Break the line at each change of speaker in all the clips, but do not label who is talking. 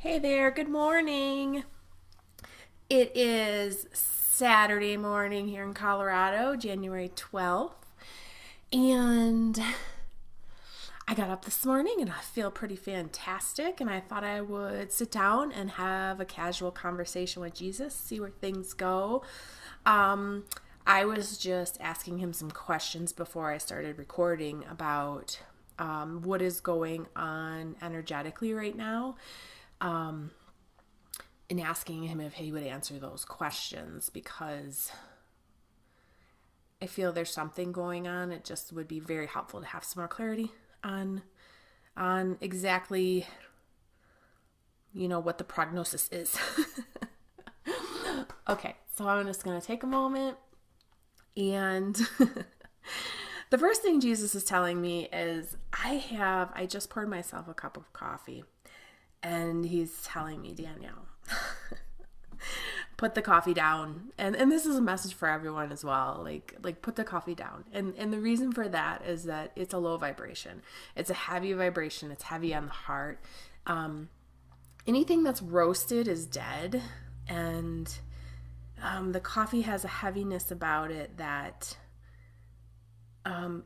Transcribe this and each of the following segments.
Hey there, good morning. It is Saturday morning here in Colorado, January 12th, and I got up this morning and I feel pretty fantastic, and I thought I would sit down and have a casual conversation with Jesus, see where things go. Um, I was just asking him some questions before I started recording about what is going on energetically right now. Um, and asking him if he would answer those questions because I feel there's something going on. It just would be very helpful to have some more clarity on exactly what the prognosis is. Okay, so I'm just going to take a moment and the first thing Jesus is telling me is I just poured myself a cup of coffee and he's telling me, Danielle, put the coffee down. And this is a message for everyone as well. Like put the coffee down. And the reason for that is that it's a low vibration. It's a heavy vibration. It's heavy on the heart. Anything that's roasted is dead. And the coffee has a heaviness about it that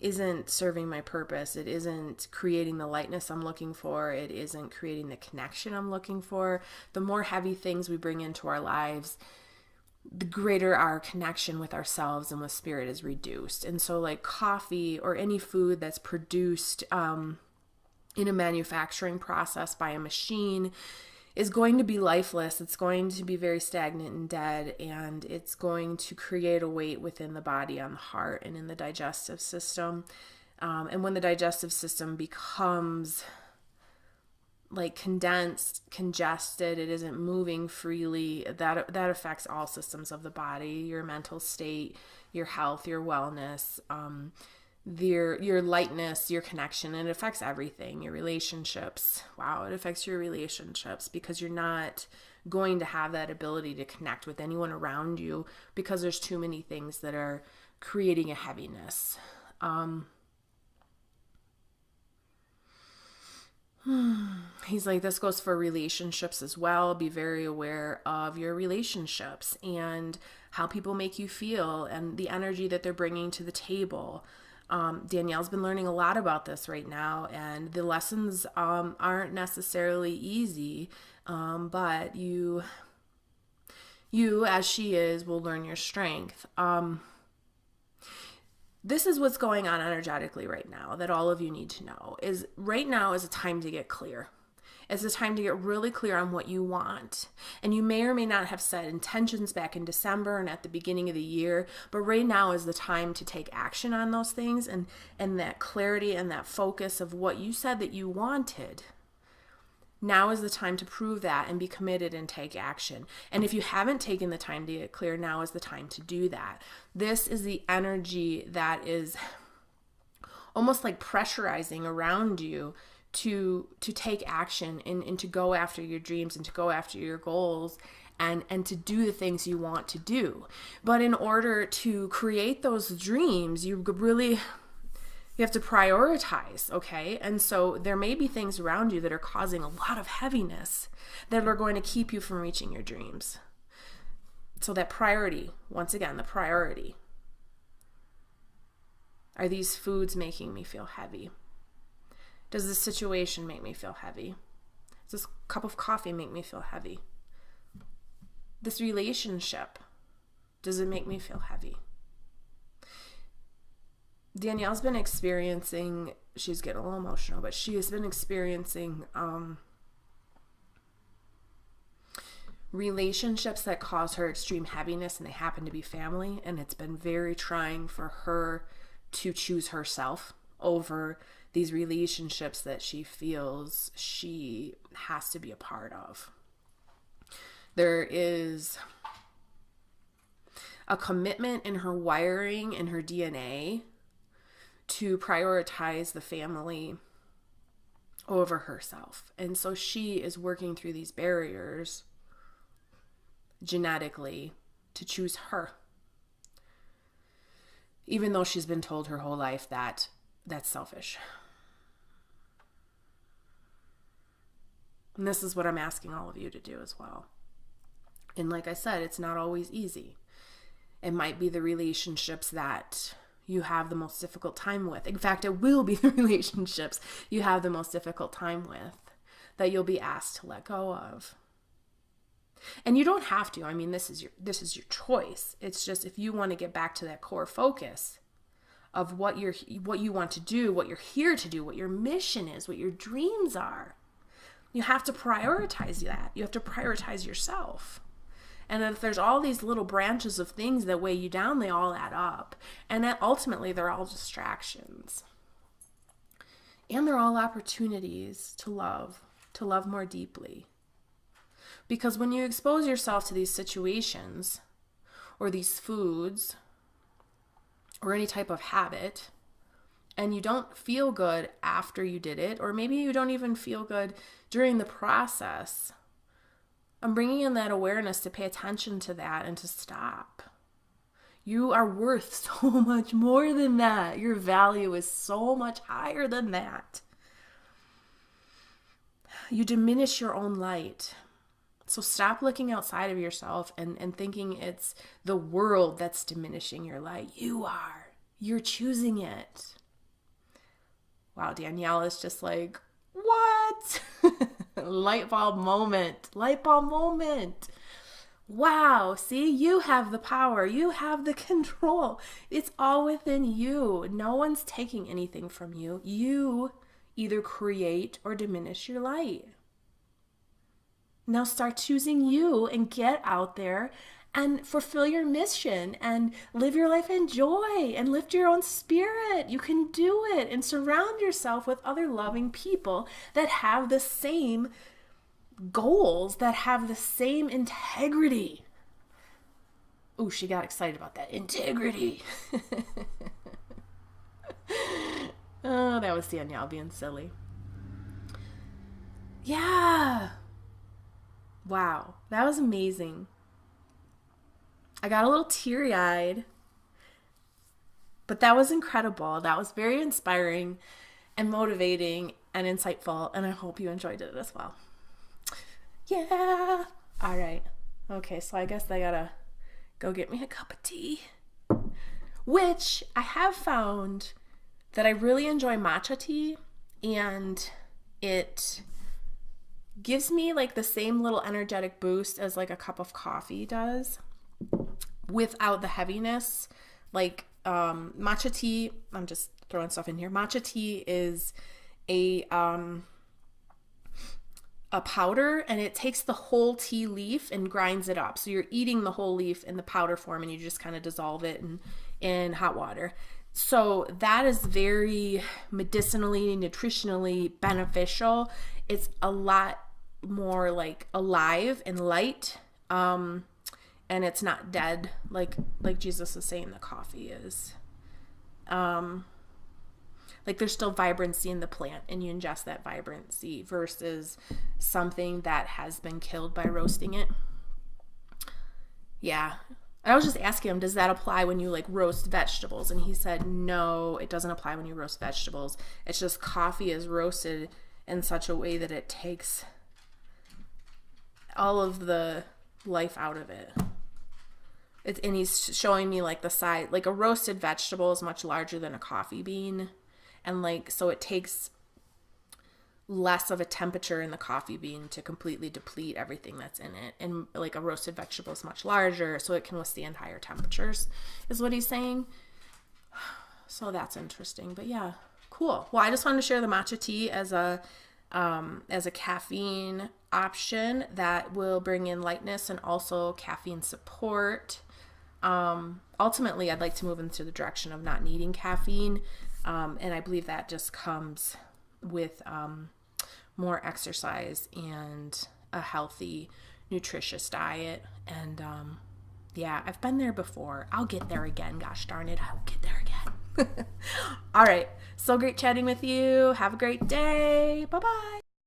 isn't serving my purpose. It isn't creating the lightness I'm looking for. It isn't creating the connection I'm looking for. The more heavy things we bring into our lives, the greater our connection with ourselves and with spirit is reduced. And so like coffee or any food that's produced in a manufacturing process by a machine is going to be lifeless. It's going to be very stagnant and dead, and it's going to create a weight within the body, on the heart, and in the digestive system. And when the digestive system becomes like condensed, congested, it isn't moving freely, that affects all systems of the body, your mental state, your health, your wellness, your lightness, your connection. And it affects everything, your relationships. Wow, it affects your relationships because you're not going to have that ability to connect with anyone around you because there's too many things that are creating a heaviness. He's like, this goes for relationships as well. Be very aware of your relationships and how people make you feel and the energy that they're bringing to the table. Danielle's been learning a lot about this right now, and the lessons aren't necessarily easy, but you, as she is, will learn your strength. This is what's going on energetically right now that all of you need to know is right now is a time to get clear. It's a time to get really clear on what you want. And you may or may not have set intentions back in December and at the beginning of the year, but right now is the time to take action on those things and that clarity and that focus of what you said that you wanted. Now is the time to prove that and be committed and take action. And if you haven't taken the time to get clear, now is the time to do that. This is the energy that is almost like pressurizing around you to take action and to go after your dreams and to go after your goals and to do the things you want to do. But in order to create those dreams, you have to prioritize, okay? And so there may be things around you that are causing a lot of heaviness that are going to keep you from reaching your dreams. So that priority, once again, the priority. Are these foods making me feel heavy? Does this situation make me feel heavy? Does this cup of coffee make me feel heavy? This relationship, does it make me feel heavy? Danielle's been experiencing, she's getting a little emotional, but she has been experiencing relationships that cause her extreme heaviness, and they happen to be family, and it's been very trying for her to choose herself over these relationships that she feels she has to be a part of. There is a commitment in her wiring, in her DNA, to prioritize the family over herself. And so she is working through these barriers genetically to choose her. Even though she's been told her whole life that that's selfish. And this is what I'm asking all of you to do as well. And like I said, it's not always easy. It might be the relationships that you have the most difficult time with. In fact, it will be the relationships you have the most difficult time with that you'll be asked to let go of. And you don't have to. I mean, this is your choice. It's just if you want to get back to that core focus of what you want to do, what you're here to do, what your mission is, what your dreams are. You have to prioritize that. You have to prioritize yourself. And if there's all these little branches of things that weigh you down, they all add up. And that ultimately they're all distractions. And they're all opportunities to love more deeply. Because when you expose yourself to these situations or these foods or any type of habit, and you don't feel good after you did it, or maybe you don't even feel good during the process, I'm bringing in that awareness to pay attention to that and to stop. You are worth so much more than that. Your value is so much higher than that. You diminish your own light. So stop looking outside of yourself and thinking it's the world that's diminishing your light. You are. You're choosing it. Wow, Danielle is just like, what? Light bulb moment. Light bulb moment. Wow, see, you have the power. You have the control. It's all within you. No one's taking anything from you. You either create or diminish your light. Now start choosing you and get out there and fulfill your mission and live your life in joy and lift your own spirit. You can do it, and surround yourself with other loving people that have the same goals, that have the same integrity. Ooh, she got excited about that. Integrity. Oh, that was Danielle being silly. Yeah. Wow, that was amazing. I got a little teary-eyed, but that was incredible. That was very inspiring and motivating and insightful, and I hope you enjoyed it as well. Yeah. All right. Okay, so I guess I gotta go get me a cup of tea, which I have found that I really enjoy matcha tea, and it gives me like the same little energetic boost as like a cup of coffee does without the heaviness. Like matcha tea, I'm just throwing stuff in here. Matcha tea is a powder, and it takes the whole tea leaf and grinds it up. So you're eating the whole leaf in the powder form, and you just kind of dissolve it in hot water. So that is very medicinally, nutritionally beneficial. It's a lot more like alive and light, and it's not dead like Jesus is saying the coffee is. Like there's still vibrancy in the plant, and you ingest that vibrancy versus something that has been killed by roasting it. Yeah. I was just asking him, does that apply when you like roast vegetables? And he said, no, it doesn't apply when you roast vegetables. It's just coffee is roasted in such a way that it takes all of the life out of it. And he's showing me like the size, like a roasted vegetable is much larger than a coffee bean. And like, so it takes less of a temperature in the coffee bean to completely deplete everything that's in it. And like a roasted vegetable is much larger, so it can withstand higher temperatures, is what he's saying. So that's interesting. But yeah, cool. Well, I just wanted to share the matcha tea as a caffeine option that will bring in lightness and also caffeine support. Ultimately, I'd like to move into the direction of not needing caffeine. And I believe that just comes with more exercise and a healthy, nutritious diet. And yeah, I've been there before. I'll get there again. Gosh darn it, I'll get there again. All right. So great chatting with you. Have a great day. Bye-bye.